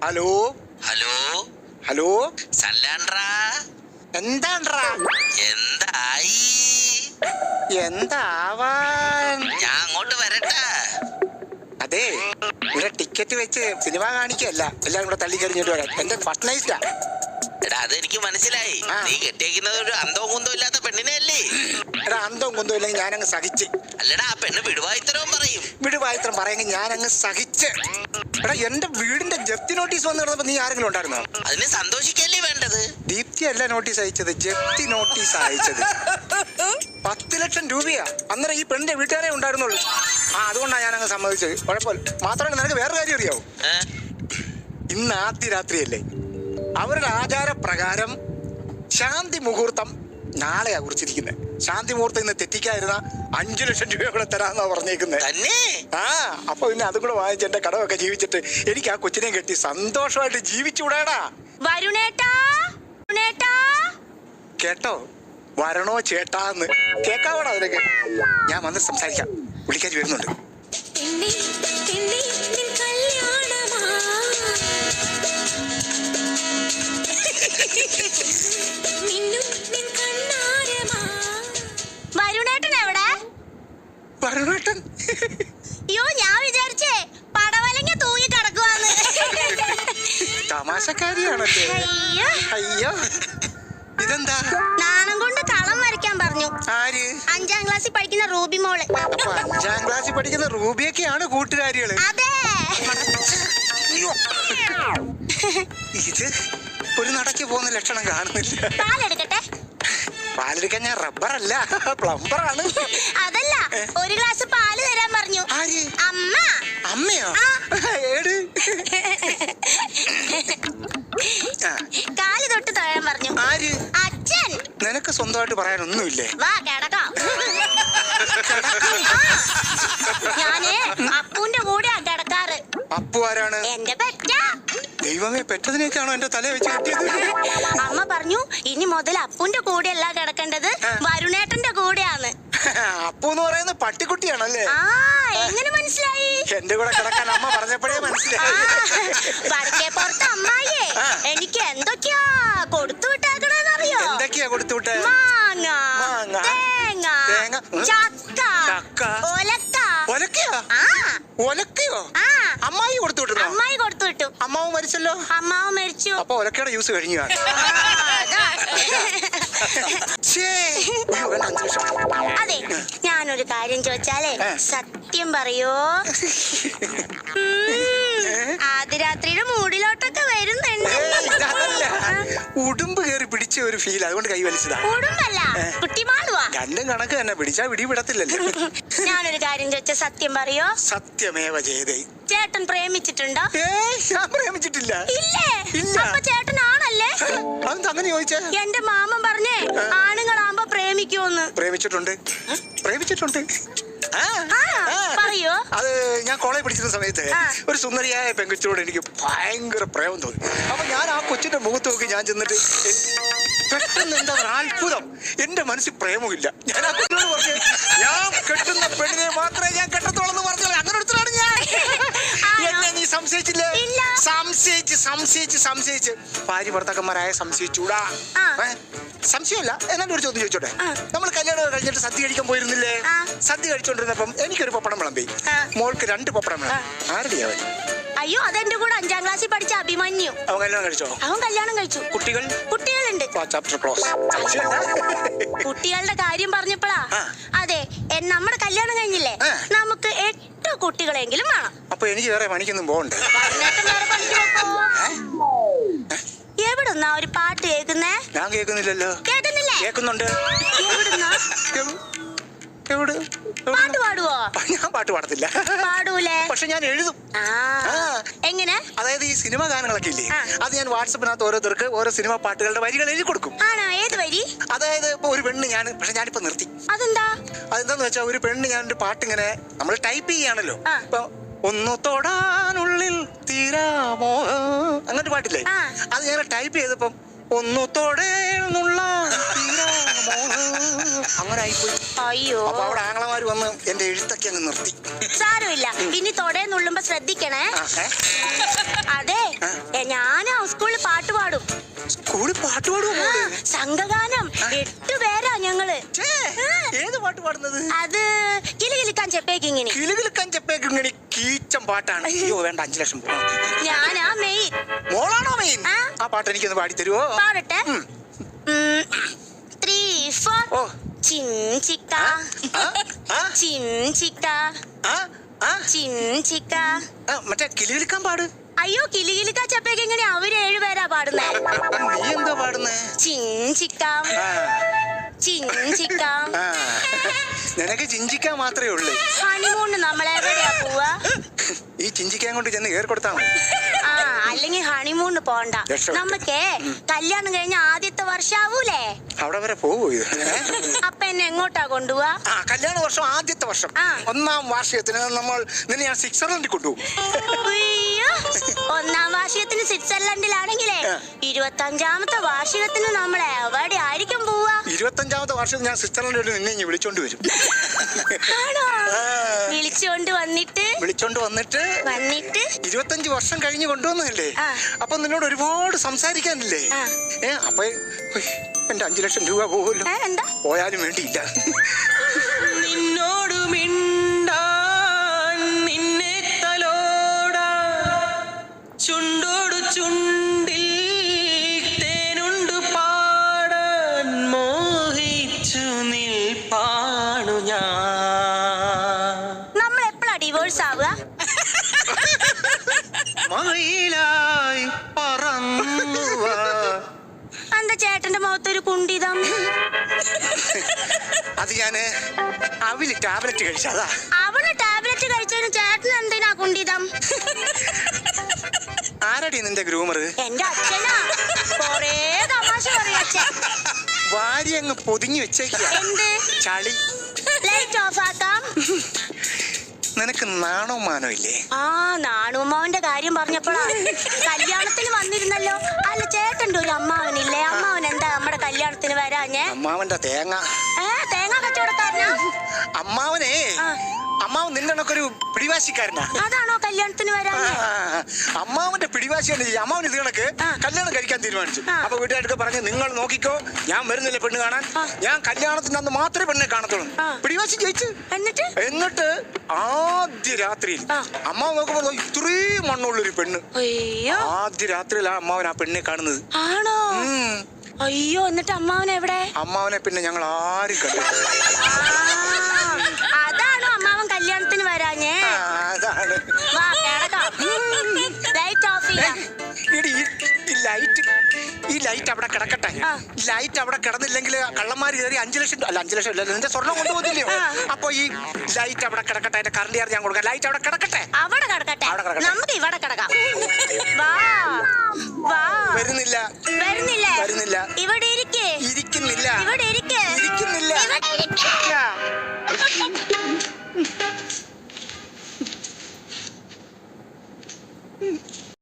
Hello hello hello സല്ലാൻഡ്രാ എന്താണ്ട്രാ? എന്തായി? എന്താവാൻ? ഞാൻ അങ്ങോട്ട് വരട്ടെ? അതെ, ഇവിടെ ടിക്കറ്റ് വെച്ച് സിനിമ കാണിക്കല്ല, എല്ലാരും കൂടെ തള്ളിക്കരിഞ്ഞിട്ട് വരാം. എന്റെ ഫസ്റ്റ് നൈറ്റാ. എടാ അതെനിക്ക് മനസ്സിലായി. നീ കെട്ടിയേക്കുന്നത് ഒരു അന്തവും കുന്തവും ഇല്ലാത്ത പെണ്ണിനെ അല്ലേ? എടാ അന്തവും കുന്തവും ഇല്ലെങ്കിൽ ഞാനങ്ങ് സഹിച്ച്. അല്ലടാ ആ പെണ്ണ് വിടുവായിത്തരവും പറയും. വിടുവായിത്തരം പറയുമെങ്കിൽ ഞാനങ്ങ് സഹിച്ച്. എടാ എന്റെ വീടിന്റെ ജപ്തി നോട്ടീസ് വന്നു കിടന്നപ്പോ നീ ആരെങ്കിലും ഉണ്ടായിരുന്നോ? അതിന് സന്തോഷിക്കല്ലേ വേണ്ടത്? ദീപ്തി അല്ല നോട്ടീസ് അയച്ചത്, ജപ്തി നോട്ടീസ് അയച്ചത്. 10 ലക്ഷം രൂപയാ. അന്നേരം ഈ പെണ്ണിന്റെ വീട്ടുകാരെ ഉണ്ടായിരുന്നുള്ളൂ. അതുകൊണ്ടാണ് ഞാനങ്ങ് സമ്മതിച്ചത്. കുഴപ്പമില്ല. മാത്രമല്ല നിനക്ക് വേറെ കാര്യം അറിയാവോ? ഇന്ന് ആദ്യ രാത്രിയല്ലേ, അവരുടെ ആചാരപ്രകാരം ശാന്തി മുഹൂർത്തം നാളെയാ കുറിച്ചിരിക്കുന്നത്. ശാന്തി മുഹൂർത്തം ഇന്ന് തെറ്റിക്കാതിരുന്ന 5 ലക്ഷം രൂപ കൂടെ തരാന്നാ പറഞ്ഞേക്കുന്നത്. അപ്പൊ പിന്നെ അതും കൂടെ വാങ്ങിച്ച് എന്റെ കടമൊക്കെ ജീവിച്ചിട്ട് എനിക്ക് ആ കൊച്ചിനെ കെട്ടി സന്തോഷമായിട്ട് ജീവിച്ചുകൂടാടാ. കേട്ടോ, വരണോ ചേട്ടാന്ന് കേക്കാവോടാ അതിനൊക്കെ? ഞാൻ വന്ന് സംസാരിക്കാം. വിളിക്കാരി വരുന്നുണ്ട്. വരുണേട്ടൻ? അയ്യോ, ഞാൻ വിചാരിച്ചേ പടവലങ്ങ തൂങ്ങി കിടക്കുവാന്ന്. തമാശക്കാരിയാണല്ലേ? അയ്യോ, ഇതെന്താ? നാണം കൊണ്ട് കളം വരയ്ക്കാൻ പറഞ്ഞു. ആര്? 5ാം ക്ലാസ്സിൽ പഠിക്കുന്ന റൂബി മോള്. 5ാം ക്ലാസ്സിൽ പഠിക്കുന്ന റൂബിയൊക്കെയാണ് കൂട്ടുകാരികള്? അതെ. ഇത് ഒരു നടക്ക് പോകുന്ന ലക്ഷണം കാണുന്നില്ല. പാലെടുക്കട്ടെ? പാലെടുക്കാൻ ഞാൻ റബ്ബറല്ല, പ്ലംബറാണ്. അതല്ല, 1 ഗ്ലാസ് പാല് തരാൻ പറഞ്ഞു. ആര്? അമ്മ. അമ്മയോ? ഏട്? കാല് തൊട്ട് തൊഴാൻ പറഞ്ഞു. ആര്? അച്ഛൻ. നിനക്ക് സ്വന്തമായിട്ട് പറയാനൊന്നുമില്ലേ? വാ കിടക്കാം. ഞാന് അപ്പൂന്റെ കൂടെയാ കിടക്കാറ്. അപ്പു ആരാണ്? എന്റെ പെറ്റ. ദൈവമേ, പെറ്റതിനേക്കാണോ എന്റെ തല വെച്ച് കെട്ടിയത്? അമ്മ പറഞ്ഞു ഇനി മുതൽ അപ്പൂന്റെ കൂടെയല്ല കിടക്കേണ്ടത്, വരുണേട്ടന്റെ കൂടെയാണ്. അപ്പു എന്ന് പറയുന്ന പട്ടിക്കുട്ടിയാണല്ലേ? എങ്ങനെ മനസ്സിലായി? എന്റെ കൂടെ കിടക്കാൻ അമ്മ പറഞ്ഞപ്പോഴേ മനസ്സിലായി. വടക്കേ പുറത്ത് അമ്മായിയെ എനിക്ക് എന്തൊക്കെയാ കൊടുത്തു വിട്ടേക്കണെന്നറിയോ? എന്തൊക്കെയാ കൊടുത്തു വിട്ടേ? മാങ്ങ, തേങ്ങ, ചക്ക, ഒലക്ക. ഒലക്കയോ? ഒലക്കയോ? അമ്മായി കൊടുത്തു വിട്ടു? അമ്മായി കൊടുത്തു വിട്ടു. അമ്മാവ് മരിച്ചല്ലോ? അമ്മാവ് മരിച്ചു. അപ്പൊ ഒലക്കയുടെ ജ്യൂസ് കഴിഞ്ഞു. അതെ, ഞാനൊരു കാര്യം ചോദിച്ചാലേ സത്യം പറയോ? ആദ്യരാത്രിയുടെ മൂടിലോട്ടൊക്കെ വരുന്നുണ്ട്. ഉടുമ്പ് കയറി പിടിച്ച ഒരു ഫീൽ, അതുകൊണ്ട് കൈ വലിച്ചതാ. ഉടുമ്പല്ല, കുട്ടിമാളുവാ. രണ്ടും കണക്ക് തന്നെ, പിടിച്ചാ പിടി വിടത്തില്ലല്ലോ. ഞാനൊരു കാര്യം ചോദിച്ചാ സത്യം പറയോ? സത്യമേവ ജയതേ. ചേട്ടൻ പ്രേമിച്ചിട്ടുണ്ടോ? ഞാൻ പ്രേമിച്ചിട്ടില്ല. ഇല്ലേ? ഇല്ല. അപ്പൊ ചേട്ടനാണല്ലേ? അതെന്താ അങ്ങനെ ചോദിച്ചേ? എന്റെ മാമൻ പറഞ്ഞേ ആണുങ്ങളാകുമ്പോ പ്രേമിക്കുമെന്ന്. പ്രേമിച്ചിട്ടുണ്ട്, പ്രേമിച്ചിട്ടുണ്ട്. പറയോ? അത് ഞാൻ കോളേജ് പഠിച്ചിരുന്ന സമയത്ത് ഒരു സുന്ദരിയായ പെൺകുച്ചിയോട് എനിക്ക് ഭയങ്കര പ്രേമം തോന്നി. അപ്പൊ ഞാൻ ആ കൊച്ചിന്റെ മുഖത്ത് നോക്കി ഞാൻ ചെന്നിട്ട് പെട്ടെന്ന് എന്താ അത്ഭുതം, എന്റെ മനസ്സിൽ പ്രേമമില്ല. ഞാൻ ആ കുട്ടിയോട് പറഞ്ഞു, ഞാൻ കെട്ടുന്ന പെണ്ണിനെ മാത്രമേ ഞാൻ കെട്ടത്തോളെന്ന് പറഞ്ഞു. അങ്ങനെ എടുത്തതാണ് ഞാൻ. എന്നെ നീ സംശയിച്ചില്ലേ? സംശയിച്ച് ഭാര്യ ഭർത്താക്കന്മാരായ സംശയിച്ചൂടാ? സംശയമല്ല. എന്നാലും ഒരു ചോദ്യം ചോദിച്ചോട്ടെ? നമ്മൾ കല്യാണം കഴിഞ്ഞിട്ട് സദ്യ കഴിക്കാൻ പോയിരുന്നില്ലേ? സദ്യ കഴിച്ചോണ്ടിരുന്നപ്പം എനിക്കൊരു പപ്പടം വിളമ്പി, മോൾക്ക് 2 പപ്പടം വിളമ്പി. ആരുടെയാ അവൻ? അയ്യോ, അതെന്റെ കൂടെ 5ാം ക്ലാസ്സിൽ പഠിച്ച അഭിമന്യു. അവൻ കല്യാണം കഴിച്ചോ? അവൻ കല്യാണം കഴിച്ചു. കുട്ടികളുണ്ട്. കുട്ടികളുടെ കാര്യം പറഞ്ഞപ്പോഴാ, അതെ, നമ്മുടെ കല്യാണം കഴിഞ്ഞില്ലേ, നമുക്ക് 8 കുട്ടികളെങ്കിലും വേണം. അപ്പൊ എനിക്ക് വേറെ പണിക്കൊന്നും പോകണ്ടേ? എവിടുന്നാ ഒരു പാട്ട് കേൾക്കുന്നേ? ഞാൻ കേൾക്കുന്നില്ലല്ലോ. കേൾക്കുന്നില്ലേ? കേൾക്കുന്നുണ്ട്. എവിടുന്നാ? പാട്ട് പാടുവോ? ഞാൻ പാട്ട് പാടത്തില്ല. പാടൂലേ? പക്ഷെ ഞാൻ എഴുതും. എങ്ങനെ? അതായത് ഈ സിനിമ ഗാനങ്ങളൊക്കെ ഇല്ലേ, അത് ഞാൻ വാട്സപ്പിനകത്ത് ഓരോരുത്തർക്ക് ഓരോ സിനിമ പാട്ടുകളുടെ വരികൾ എഴുതി കൊടുക്കും. ആണോ? ഏത് വരി? അതായത് ഇപ്പൊ ഒരു പെണ്ണ് പക്ഷെ ഞാനിപ്പോ നിർത്തി. അതെന്താന്ന് വെച്ചാൽ ഒരു പെണ്ണ് ഞാനൊരു പാട്ടിങ്ങനെ നമ്മൾ ടൈപ്പ് ചെയ്യാണല്ലോ. ഇപ്പൊ ഒന്നു തൊടാനുള്ളിൽ തീരാമോ അങ്ങനൊരു പാട്ടില്ലേ, അത് ഞാൻ ടൈപ്പ് ചെയ്തപ്പം ഒന്നു തൊടേന്നുള്ള അങ്ങനെ ആയിപ്പോയി. അയ്യോ, അപ്പൊ അവിടെ ആങ്ങളമാര് വന്ന് എന്റെ എഴുത്തൊക്കെ അങ്ങ് നിർത്തി. സാരമില്ല, ഇനി തൊടേന്നുള്ളുമ്പോ ശ്രദ്ധിക്കണേ. അതെ, സ്കൂളിൽ പാട്ട് പാടുവോ മോള്? സംഘഗാനം 8 പേരാ ഞങ്ങള്. ഛേ, ഏത് പാട്ട് പാടുന്നത്? അത് കിലുകിലുക്കാൻ ചെപ്പേക്കിങ്ങിനി. കിലുകിലുക്കാൻ ചെപ്പേക്ക് ഇങ്ങനെ കീച്ചം പാട്ടാണ്. അയ്യോ വേണ്ട, 5 ലക്ഷം പോവാ. ഞാനാ മെയിൻ. മോളാണോ മെയിൻ? ആ. ആ പാട്ട് എനിക്കൊന്ന് പാടി തരുവോ? പാടട്ടെ. 3, 4 ഓ. ചിഞ്ചിക്ക ചിഞ്ചിക്ക ചിഞ്ചിക്ക. മറ്റേ കിലുകിലുക്കാൻ പാട്. അയ്യോ കിലുകിലുക്ക ചെപ്പേക്ക് ഇങ്ങനെ അവര് 7 പേരാ പാടുന്നേ. നീ എന്താ പാടുന്നേ? ചിഞ്ചിക്ക ചിഞ്ചിക്ക. നിനക്ക് ചിഞ്ചിക്കാൻ മാത്രമേ ഉള്ളൂ. ഹണിമൂണ് നമ്മളെവിടെയാ പോവാ? ഈ ചിഞ്ചിക്കാൻ കൊണ്ട് ചെന്ന് കയറി കൊടുത്താ മതി. ആ അല്ലെങ്കിൽ ഹണിമൂണ് പോണ്ട. നമുക്കേ കല്യാണം കഴിഞ്ഞ ആദ്യത്തെ വർഷാവൂലേ? അവിടെ വരെ പോവോ ഇത്? അപ്പൊ എന്നെ എങ്ങോട്ടാ കൊണ്ടുപോവാ? ആ കല്യാണ വർഷം ആദ്യത്തെ വർഷം 1-ാം വാർഷികത്തിന് നിന്നെ ഞാൻ സ്വിറ്റ്സർലൻഡിൽ കൊണ്ടുപോകും. അയ്യോ 1-ാം വാർഷികത്തിന് സ്വിറ്റ്സർലൻഡിലാണെങ്കിലേ 25-ാമത്തെ വാർഷികത്തിന് നമ്മൾ എവിടെ ആയിരിക്കും പോവാ? 25-ാമത്തെ വാർഷികത്തിൽ ഞാൻ സ്വിറ്റ്സർലൻഡിൽ നിന്നെ ഇനി വിളിച്ചോണ്ട് വരും. ആണോ? വിളിച്ചോണ്ട് വന്നിട്ട് 25 വർഷം കഴിഞ്ഞ് കൊണ്ടുവന്നതല്ലേ, അപ്പൊ നിന്നോട് ഒരുപാട് സംസാരിക്കാനില്ലേ? അപ്പൊ എന്റെ 5 ലക്ഷം രൂപ പോകുമല്ലോ. എന്താ പോയാലും വേണ്ടിയില്ല. നിന്നോട് മിണ്ടാൻ നിന്നെ തലോടാ ചുണ്ടോട് ചുണ്ടിൽ തേനുണ്ട് പാടാൻ മോഹിച്ചു നിൽപ്പാണു ഞാൻ. നമ്മൾ എപ്പോഴാ ഡിവോഴ്സ് ആവുക? മയിലായി പറന്നുവാ. എന്താ ചേട്ടന്റെ മുഖത്തൊരു കുണ്ടിതം? അത് ഞാന് അവല് ടാബ്ലറ്റ് കഴിച്ചതാ. അവള് ടാബ്ലറ്റ് കഴിച്ചതിന് ചേട്ടന് എന്തിനാ കുണ്ടിതം? ആരടി നിന്റെ ഗ്രൂമർ? എന്റെ അച്ഛനാ. കൊറേ തമാശ പറയും അച്ഛൻ. വാരി അങ്ങ് പൊതിഞ്ഞു വെച്ചേക്ക. എന്ത്? ചളി. ലൈറ്റ് ഓഫ് ആക്കാം. നിനക്ക് നാണോ മാനോ ഇല്ലേ? ആ നാണുമ്മോന്റെ കാര്യം പറഞ്ഞപ്പോഴാ കല്യാണത്തിന് വന്നിരുന്നല്ലോ. അല്ല ചേട്ടന്റെ ഒരു അമ്മാവനില്ലേ? അമ്മാവൻ എന്താ നമ്മുടെ കല്യാണത്തിന് വരാഞ്ഞേ? അമ്മാവന്റെ തേങ്ങ. തേങ്ങ കച്ചവടക്കാരനാ അമ്മാവനെ. അമ്മാവൻ നിന്റെ കണക്കൊരു പിടിവാശിക്കാരനാ. അതാണോ കല്യാണത്തിന് വരാഞ്ഞേ? അമ്മാവന്റെ പിടിവാശിയാണ്. അമ്മാവൻ ഇത് കണക്ക് കല്യാണം കഴിക്കാൻ തീരുമാനിച്ചു. അപ്പൊ വീട്ടുകാർക്ക് പറഞ്ഞു, നിങ്ങൾ നോക്കിക്കോ, ഞാൻ വരുന്നില്ല പെണ്ണ് കാണാൻ, ഞാൻ കല്യാണത്തിന് അന്ന് മാത്രമേ പെണ്ണെ കാണത്തുള്ളൂ. പിടിവാശി ജയിച്ചു. എന്നിട്ട് ആദ്യ രാത്രിയിൽ അമ്മാവൻ നോക്കുമ്പോ ഇത്രയും മണ്ണുള്ളൊരു പെണ്ണ്. ആദ്യ രാത്രിയിലാണ് അമ്മാവൻ ആ പെണ്ണെ കാണുന്നത്. ആണോ? അയ്യോ എന്നിട്ട് അമ്മാവൻ എവിടെ? അമ്മാവനെ പിന്നെ ഞങ്ങൾ ആരും കണ്ടു. അതാണോ അമ്മാവൻ കല്യാണത്തിന് വരാഞ്ഞേ? അതാണ്. വാ കിടക്കാം. ലൈറ്റ് ഓഫ് ചെയ്യാം. ഈ ലൈറ്റ് അവിടെ കിടക്കട്ടെ. ലൈറ്റ് അവിടെ കിടന്നില്ലെങ്കിൽ കള്ളന്മാർ കയറി 5 ലക്ഷം അല്ല 5 ലക്ഷം ഇല്ല നിന്റെ സ്വർണ്ണം കൊണ്ടുപോകുന്നില്ലയോ? അപ്പൊ ഈ ലൈറ്റ് അവിടെ കിടക്കട്ടെ. അതിന്റെ കറണ്ട് ചാർജ് ഞാൻ കൊടുക്കാം. ലൈറ്റ് അവിടെ കിടക്കട്ടെ. അവിടെ കിടക്കട്ടെ. നമുക്ക് ഇവിടെ കിടക്കാം. വാ വാ. വരുന്നില്ല. വരുന്നില്ലേ? വരുന്നില്ല. ഇവിടെ ഇരിക്കുന്നില്ല. ഇവിടെ ഇരിക്കുന്നില്ല.